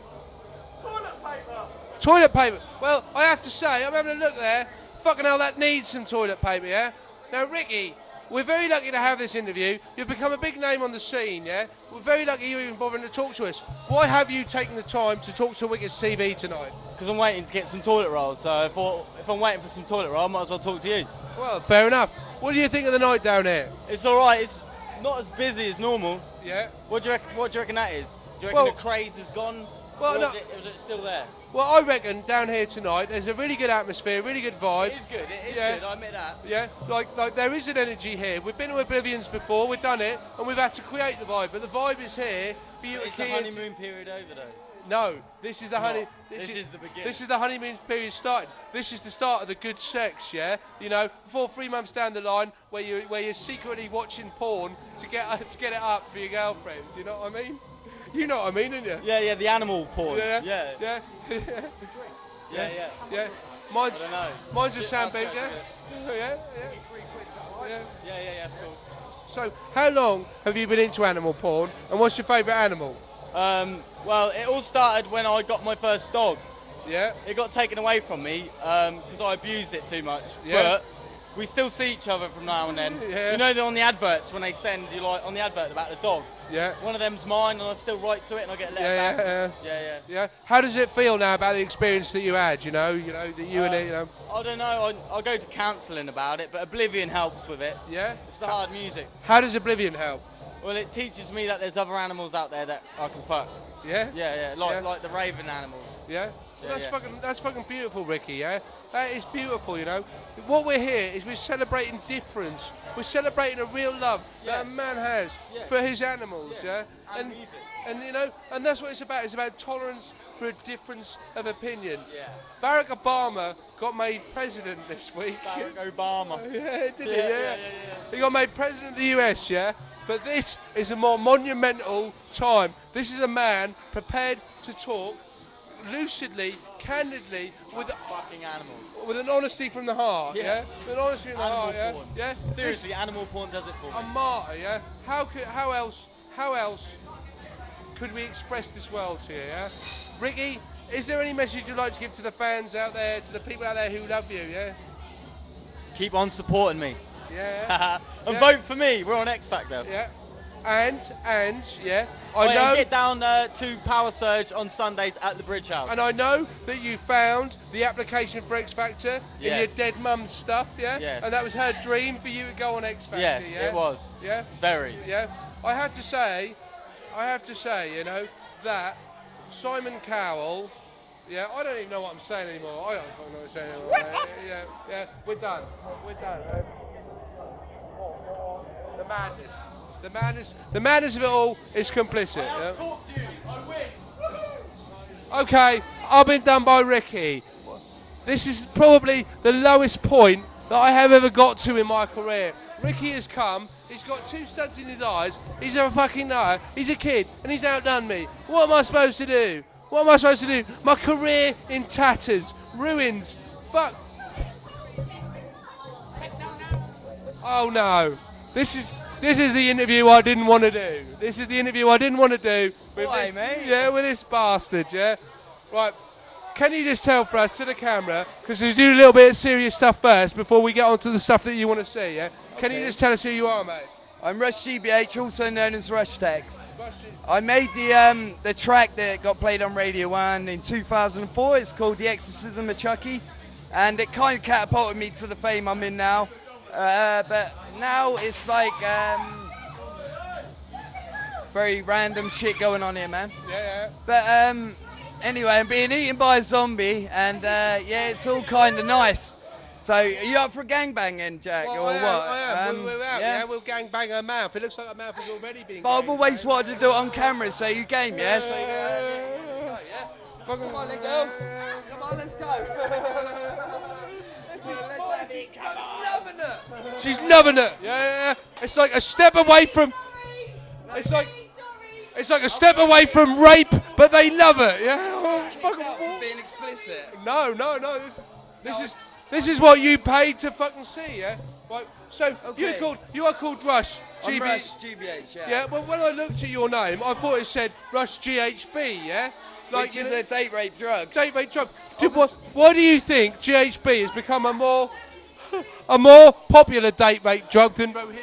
Toilet paper. Well, I have to say, I'm having a look there. Fucking hell, that needs some toilet paper, yeah? Now, RichE, we're very lucky to have this interview. You've become a big name on the scene, yeah? We're very lucky you're even bothering to talk to us. Why have you taken the time to talk to Wicket's TV tonight? Because I'm waiting to get some toilet rolls, so I thought if I'm waiting for some toilet roll, I might as well talk to you. Well, fair enough. What do you think of the night down here? It's alright, it's not as busy as normal. Yeah. What do you reckon that is? Do you reckon the craze is gone? Well, or no. is it still there? Well, I reckon down here tonight there's a really good atmosphere, really good vibe. It is good, good, I admit that. Yeah, like there is an energy here. We've been to Oblivions before, we've done it, and we've had to create the vibe, but the vibe is here for you. Is the honeymoon period over though? No, this is the This is the beginning. This is the honeymoon period starting. This is the start of the good sex, yeah. You know, before 3 months down the line, where you're secretly watching porn to get it up for your girlfriend. Do you know what I mean? You know what I mean, don't you? Yeah, the animal porn. Yeah. Mine's a sandbag, yeah? Yeah. That's cool. So, how long have you been into animal porn, and what's your favourite animal? Well, it all started when I got my first dog. Yeah. It got taken away from me because I abused it too much. Yeah. But we still see each other from now and then. Yeah. You know, they're on the adverts when they send you like on the advert about the dog. Yeah. One of them's mine, and I still write to it, and I get a letter back. Yeah. How does it feel now about the experience that you had? You know that you and it. You know. I don't know. I'll go to counselling about it, but Oblivion helps with it. Yeah. It's the hard music. How does Oblivion help? Well, it teaches me that there's other animals out there that I can fuck. Yeah. Like the raven animals. Yeah. That's fucking beautiful, RichE, yeah? That is beautiful, you know? What we're here is we're celebrating difference. We're celebrating a real love that a man has for his animals, yeah? And music. And, you know, and that's what it's about. It's about tolerance for a difference of opinion. Yeah. Barack Obama got made president this week. Barack Obama. Yeah, did he? Yeah. He got made president of the US, yeah? But this is a more monumental time. This is a man prepared to talk lucidly, candidly, with fucking animals, with an honesty from the heart, yeah? With an honesty from the heart, porn. yeah? Seriously, animal porn does it for me. A martyr, yeah? How else could we express this world to you, yeah? RichE, is there any message you'd like to give to the fans out there, to the people out there who love you, yeah? Keep on supporting me. Yeah. And vote for me. We're on X Factor. Yeah. And yeah, I know. Get down to Power Surge on Sundays at the Bridge House. And I know that you found the application for X Factor in your dead mum's stuff, yeah? Yes. And that was her dream for you to go on X Factor, yes, yeah? it was. Yeah? Very. Yeah. I have to say, you know, that Simon Cowell, yeah, I don't even know what I'm saying anymore. I don't fucking know what I'm saying anymore. Yeah, we're done. Right? The madness of it all is complicit. I have talked to you. I win. Okay, I've been done by RichE. This is probably the lowest point that I have ever got to in my career. RichE has come, he's got 2 studs in his eyes, he's a fucking nutter, he's a kid, and he's outdone me. What am I supposed to do? My career in tatters, ruins, fuck. Oh no, this is the interview I didn't want to do. Why, mate? Yeah, with this bastard, yeah? Right, can you just tell for us to the camera, because we do a little bit of serious stuff first before we get on to the stuff that you want to see, yeah? Can you just tell us who you are, mate? I'm RichE, also known as RichTex. I made the track that got played on Radio 1 in 2004. It's called The Exorcism of Chucky, and it kind of catapulted me to the fame I'm in now. But now it's like very random shit going on here, man. Yeah. But anyway, I'm being eaten by a zombie, and yeah, it's all kind of nice. So, are you up for gangbanging, Jack, Well, or I what? am. We're out, yeah? We'll gangbang her mouth. It looks like her mouth has already been But I've always wanted to do it on camera, so you game, yeah? So, let's go, yeah? Come on then, girls. Come on, let's go. She's loving it. Yeah. It's like a step away from. It's like a step away from rape, but they love it. Yeah. Being explicit. No. This is what you paid to fucking see, yeah? Right. So Okay. you are called Rush. I'm Rush GBH, yeah. Yeah. Well, when I looked at your name, I thought it said Rush GHB, yeah. Which is a date rape drug. Date rape drug. Why do you think GHB has become a more popular date rape drug than Rohypnol?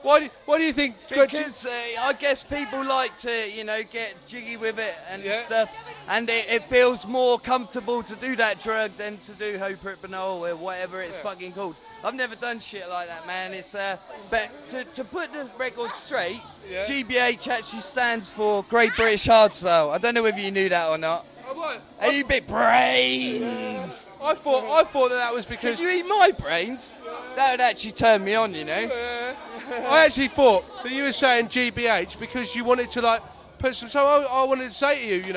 Why do you think? Because I guess people like to, get jiggy with it and stuff, and it feels more comfortable to do that drug than to do Hopritbanol or whatever it's fucking called. I've never done shit like that, man. It's but to put the record straight, GBH actually stands for Great British Hardstyle. I don't know whether you knew that or not. Hey, you big brains! I thought that was because. Could you eat my brains? That would actually turn me on, I actually thought that you were saying GBH because you wanted to put some. So I wanted to say to you,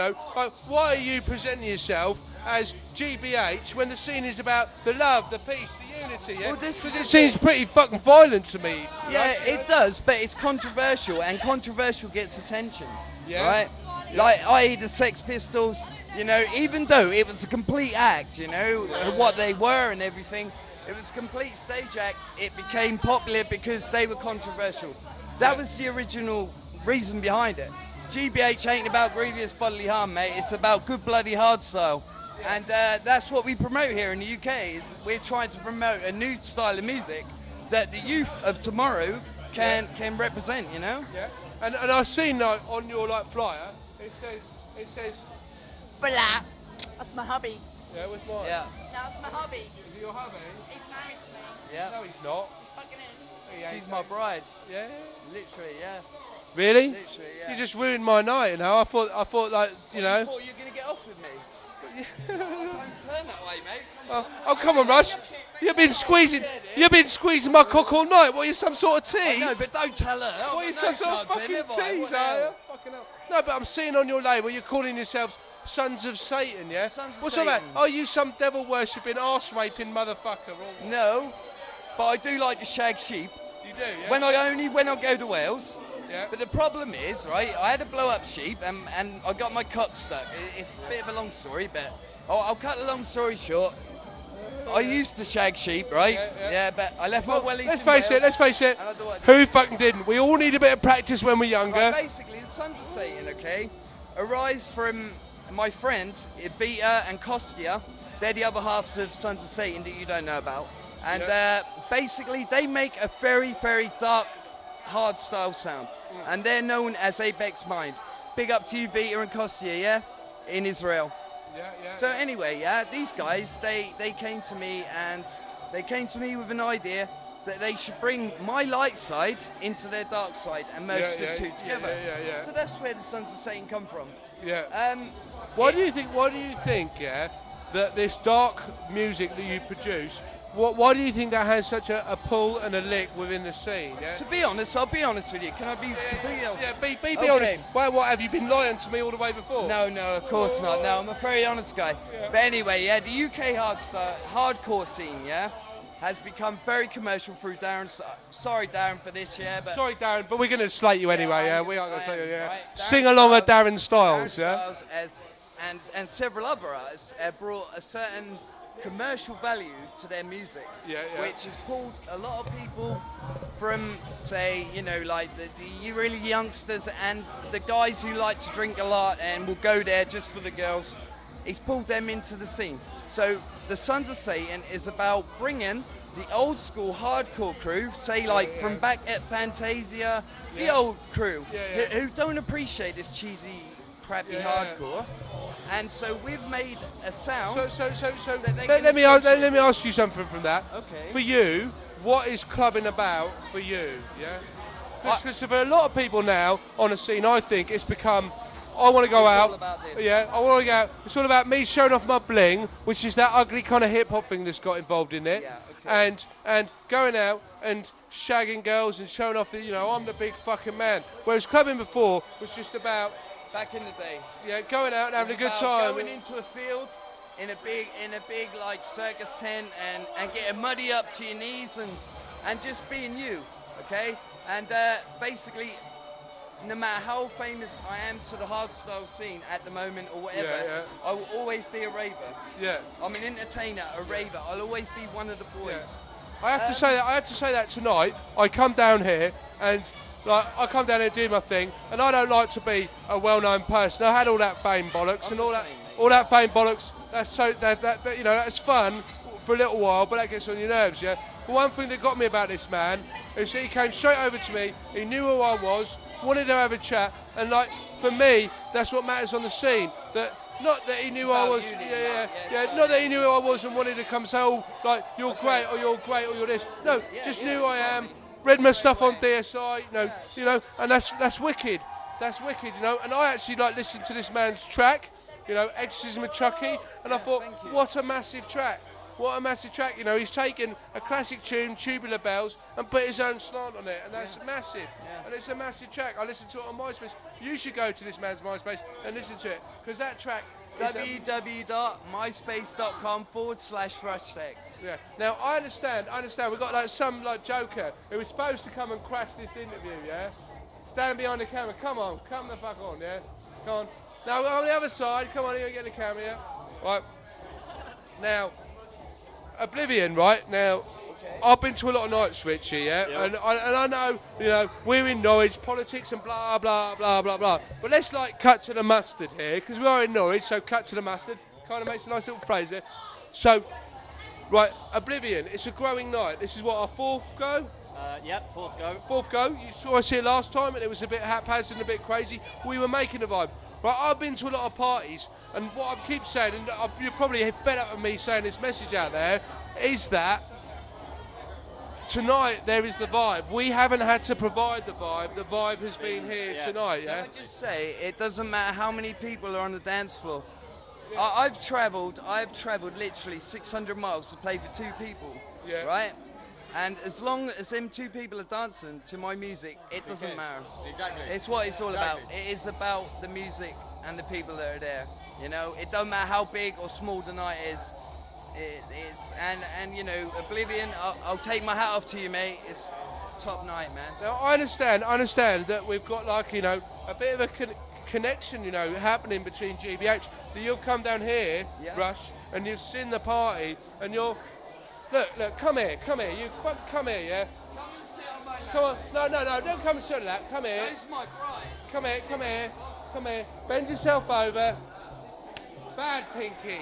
why are you presenting yourself as GBH when the scene is about the love, the peace, the unity? Yeah, because it seems pretty fucking violent to me. Yeah, it does, but it's controversial, and controversial gets attention. Yeah. Right. Like, i.e. the Sex Pistols. Even though it was a complete act, what they were and everything. It was a complete stage act. It became popular because they were controversial. That was the original reason behind it. GBH ain't about grievous bodily harm, mate. It's about good bloody hardstyle. And that's what we promote here in the UK. Is we're trying to promote a new style of music that the youth of tomorrow can represent, Yeah. And I've seen on your flyer, it says Blah. That's my hubby. Yeah, what's mine? Yeah. That's my hubby. Is he your hubby? He's married to me. Yeah. No, he's not. He fucking is. She's my bride. Yeah. Literally, yeah. Really? Literally, yeah. You just ruined my night, I thought I thought you were going to get off with me. Don't turn that way, mate. Oh, come on, Rush. You've been squeezing my cock all night. What are you, some sort of tease? No, but don't tell her. What are you, some sort of fucking tease, are you? Fucking hell. No, but I'm seeing on your label you're calling yourselves Sons of Satan, yeah? What's all that? Are you some devil-worshipping, arse-raping motherfucker? No, but I do like to shag sheep. You do, yeah? When I go to Wales. Yeah. But the problem is, right, I had a blow-up sheep and I got my cock stuck. It's a bit of a long story, but I'll cut the long story short. I used to shag sheep, right? Yeah, but I left my wellies. Let's face it. Who fucking didn't? We all need a bit of practice when we're younger. Right, basically, the Sons of Satan, okay, arise from my friends, Vita and Kostya. They're the other halves of Sons of Satan that you don't know about. And basically, they make a very, very dark, hardstyle sound. And they're known as Apex Mind. Big up to you, Vita and Kostya, yeah? In Israel. So anyway, these guys, they came to me with an idea that they should bring my light side into their dark side and merge the two together. So that's where the Sons of Satan come from. Yeah. Why do you think, that this dark music that you produce, why do you think that has such a pull and a lick within the scene? Yeah? To be honest, I'll be honest with you. Can I be completely honest? Yeah, be honest. Well, what, have you been lying to me all the way before? No, of course not. No, I'm a very honest guy. But anyway, the UK hardcore scene, has become very commercial through Darren. Sorry, Darren, for this, but... Sorry, Darren, but we're going to slate you anyway, We are going to slate you, Right? Sing along at Darren Styles, Darren Styles and several other artists brought a certain commercial value to their music, which has pulled a lot of people from, say, the really youngsters and the guys who like to drink a lot and will go there just for the girls. He's pulled them into the scene. So the Sons of Satan is about bringing the old school hardcore crew, say from back at Fantasia, the old crew, who don't appreciate this cheesy, crappy hardcore. And so we've made a sound. Let me ask you something from that. Okay. For you, what is clubbing about for you? Yeah. Because for a lot of people now on the scene, I think it's become. I want to go out. All about this. Yeah, I want to go out. It's all about me showing off my bling, which is that ugly kind of hip hop thing that's got involved in it. Yeah, okay. And going out and shagging girls and showing off that I'm the big fucking man. Whereas clubbing before was just about. Back in the day. Yeah, going out and having a good time. Going into a field in a big like circus tent and getting muddy up to your knees and just being you, okay? And basically no matter how famous I am to the hardstyle scene at the moment or whatever, Yeah, I will always be a raver. Yeah. I'm an entertainer, a raver. I'll always be one of the boys. I have to say that. I have to say that tonight. I come down here and I come down here and do my thing, and I don't like to be a well-known person. I had all that fame bollocks and all that fame bollocks. That's so that that's fun for a little while, but that gets on your nerves, yeah. But one thing that got me about this man is that he came straight over to me. He knew who I was, wanted to have a chat, and like for me, that's what matters on the scene. That. Not that he knew I was, not that he knew who I was and wanted to come say, oh, like, you're great or you're great or you're this. No, just knew who I am, read my stuff on DSI, and that's wicked. That's wicked, And I actually listened to this man's track, Exorcism of Chucky, and I thought, what a massive track. What a massive track, he's taken a classic tune, Tubular Bells, and put his own slant on it, and that's massive. Yeah. And it's a massive track. I listened to it on MySpace. You should go to this man's MySpace and listen to it, because that track is www.myspace.com/RichE. Yeah. Now, I understand. We've got some joker who was supposed to come and crash this interview, yeah? Stand behind the camera. Come on, come the fuck on, yeah? Come on. Now, on the other side, come on, here, get the camera, yeah? Right. Now, Oblivion, right? Now, I've been to a lot of nights, RichE, yeah? And I know, we're in Norwich, politics and blah, blah, blah, blah, blah. But let's, cut to the mustard here, because we are in Norwich, so cut to the mustard. Kind of makes a nice little phrase there. So, right, Oblivion, it's a growing night. This is what, our fourth go? Yep, fourth go. Fourth go. You saw us here last time, and it was a bit haphazard and a bit crazy. We were making a vibe. Right, I've been to a lot of parties, and what I keep saying, and you're probably fed up with me saying this message out there, is that tonight there is the vibe. We haven't had to provide the vibe. The vibe has been here tonight, yeah? Can I just say, it doesn't matter how many people are on the dance floor. I've travelled literally 600 miles to play for 2 people, right? And as long as them 2 people are dancing to my music, it doesn't matter. Exactly. It's what it's all about. It is about the music and the people that are there. It doesn't matter how big or small the night is. And Oblivion, I'll take my hat off to you, mate. It's top night, man. Now, I understand that we've got a bit of a connection, happening between GBH. That you've come down here, Rush, and you've seen the party, and you're... Look, come here, you come here, yeah? Come on, no, don't come and sit on that, come here. That's my pride. Come here, bend yourself over. Bad Pinky.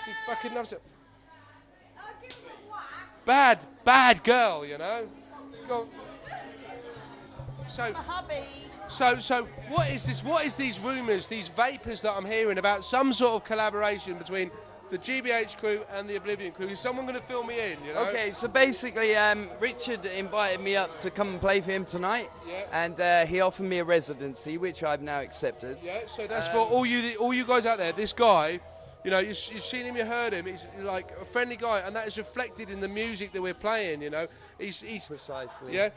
She fucking loves it. Bad girl, Go on. So what is this? What is these rumours, these vapours that I'm hearing about some sort of collaboration between the GBH crew and the Oblivion crew? Is someone going to fill me in? Okay, so basically, Richard invited me up to come and play for him tonight, and he offered me a residency, which I've now accepted. Yeah, so that's for all you guys out there. This guy, you've seen him, you heard him. He's like a friendly guy, and that is reflected in the music that we're playing. He's precisely. Yeah,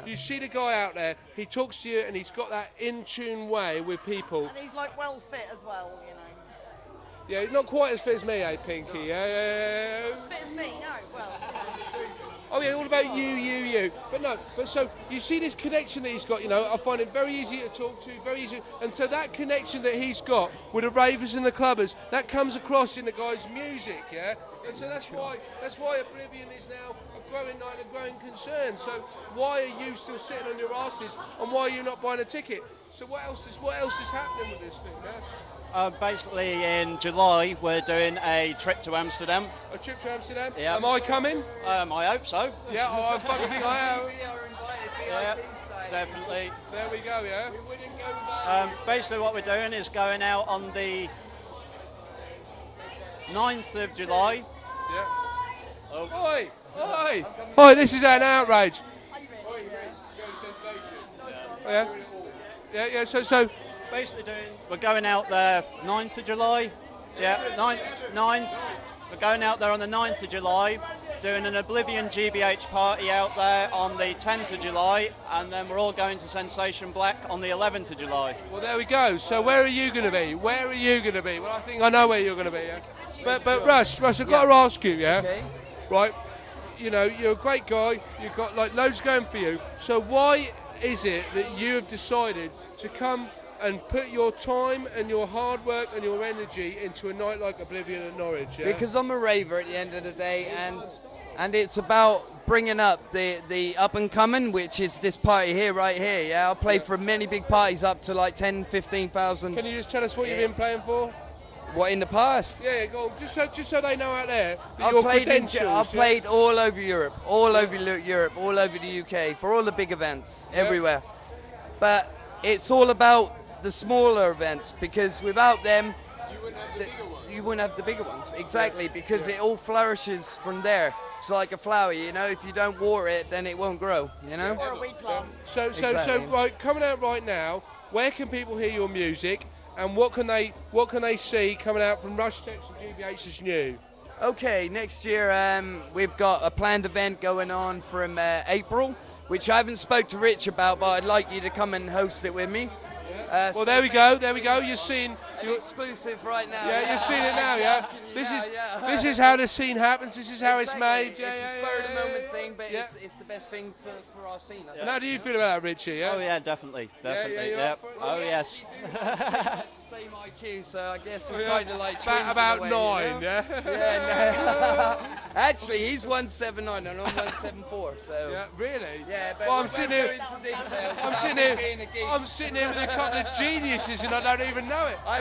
you see the guy out there. He talks to you, and he's got that in-tune way with people. And he's well fit as well, Yeah, not quite as fit as me, Pinky? Yeah. As fit as me? No, well. Oh yeah, all about you. But so you see this connection that he's got, I find it very easy to talk to, very easy. And so that connection that he's got with the ravers and the clubbers, that comes across in the guy's music, yeah? And so that's why Oblivion is now a growing night, a growing concern. So why are you still sitting on your asses, and why are you not buying a ticket? So what else is happening with this thing, yeah? Basically, in July, we're doing a trip to Amsterdam. A trip to Amsterdam? Yeah. Am I coming? I hope so. Yeah, I fucking think I am. We are invited. Yeah, definitely. There we go, yeah? We wouldn't go back. Basically, what we're doing is going out on the 9th of July. Yeah. Oi, this is an outrage. Yeah, so... Basically we're going out there 9th of July. Yeah, 9th. We're going out there on the 9th of July, doing an Oblivion GBH party out there on the 10th of July, and then we're all going to Sensation Black on the 11th of July. Well, there we go. So where are you going to be? Well, I think I know where you're going to be, yeah? But Rush, I've got to ask you, yeah? Okay. Right, you know, you're a great guy. You've got like loads going for you. So why is it that you have decided to come and put your time and your hard work and your energy into a night like Oblivion at Norwich? Yeah? Because I'm a raver at the end of the day, and it's about bringing up the up and coming, which is this party here, right here. Yeah, I'll play for many big parties up to like 10, 15,000. Can you just tell us what you've been playing for? What, in the past? Yeah, go on. Just so they know out there that your credentials. I've played all over Europe, all over the UK, for all the big events, everywhere. But it's all about the smaller events, because without them, you wouldn't have the bigger ones. Exactly, because it all flourishes from there. It's like a flower, you know. If you don't water it, then it won't grow, you know. Or a weed plant. So Exactly. right, coming out right now, where can people hear your music, and what can they see coming out from RichE and GBH's new? Okay, next year we've got a planned event going on from April, which I haven't spoke to Rich about, but I'd like you to come and host it with me. Well, there we go. You're seeing. You're exclusive right now. Yeah, you're seeing it now. Yeah. This is how the scene happens. This is how it's made. Yeah, it's a spur of the moment thing, but it's the best thing for our scene. And how do you feel about that, RichE? Yeah. Oh yeah, definitely. Yeah. Oh yes. Same IQ, so I guess we're kind of like twins about in a way, 9, you know? yeah. No. Actually, he's 179 and I'm 174. So. Yeah, really? Yeah, but well, I'm sitting here. I'm sitting here with a couple of geniuses, and I don't even know it. I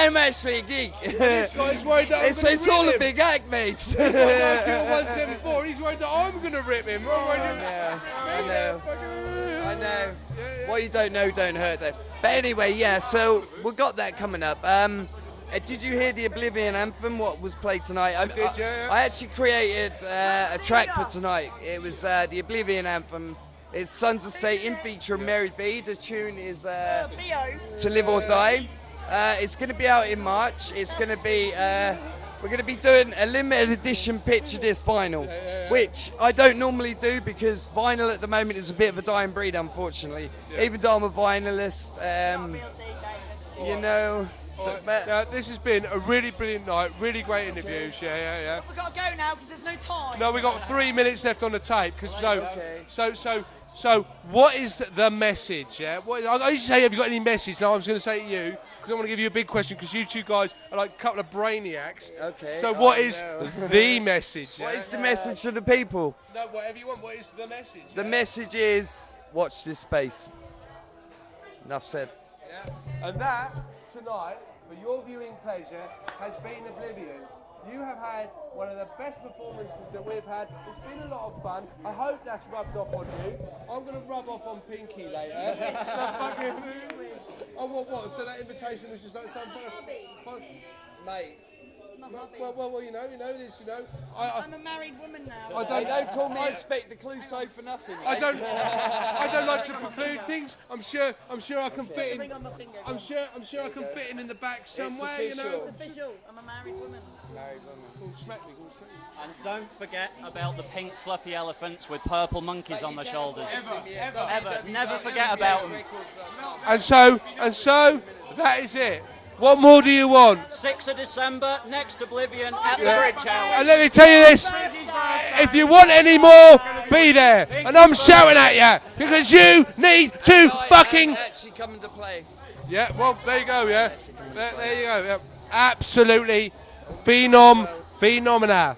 am actually a geek. This guy's worried that it's all a big act, mate. This guy's IQ 174. He's worried that I'm going to rip him. I know. What you don't know don't hurt, though. But anyway, yeah, so we've got that coming up. Did you hear the Oblivion anthem, what was played tonight? I actually created a track for tonight. It was the Oblivion anthem. It's Sons of Satan featuring Mary B. The tune is To Live or Die. It's going to be out in March. It's going to be... we're going to be doing a limited edition picture disc vinyl, which I don't normally do because vinyl at the moment is a bit of a dying breed, unfortunately. Even though I'm a vinylist, you know. So, this has been a really brilliant night, really great interviews. Yeah. We've got to go now because there's no time. No, we've got 3 minutes left on the tape. So what is the message? Yeah, I used to say, have you got any message? Now I'm just going to say to you, because I want to give you a big question, because you two guys are like a couple of brainiacs. Okay. So what is the message? What is the message to the people? No, whatever you want. What is the message? The message is, watch this space. Enough said. Yeah. And that, tonight, for your viewing pleasure, has been Oblivion. You have had one of the best performances that we've had. It's been a lot of fun. I hope that's rubbed off on you. I'm going to rub off on Pinky later. Oh, what? So that invitation was just like some... Mate. Well, you know this, you know. I'm a married woman now. Don't call me Inspector Clouseau for nothing. I don't like to preclude things. I'm sure I can fit in. I'm sure I can fit in the back somewhere, you know. It's official. I'm a married woman. Smack me. And don't forget about the pink fluffy elephants with purple monkeys on their shoulders. Ever. Never forget about them. And so that is it. What more do you want? 6th of December, next Oblivion at the Bridge House. And let me tell you this, if you want any more, be there. And I'm shouting at you, because you need to fucking... actually coming to play. Yeah, well, there you go, yeah. There you go, yeah. Absolutely phenomenal.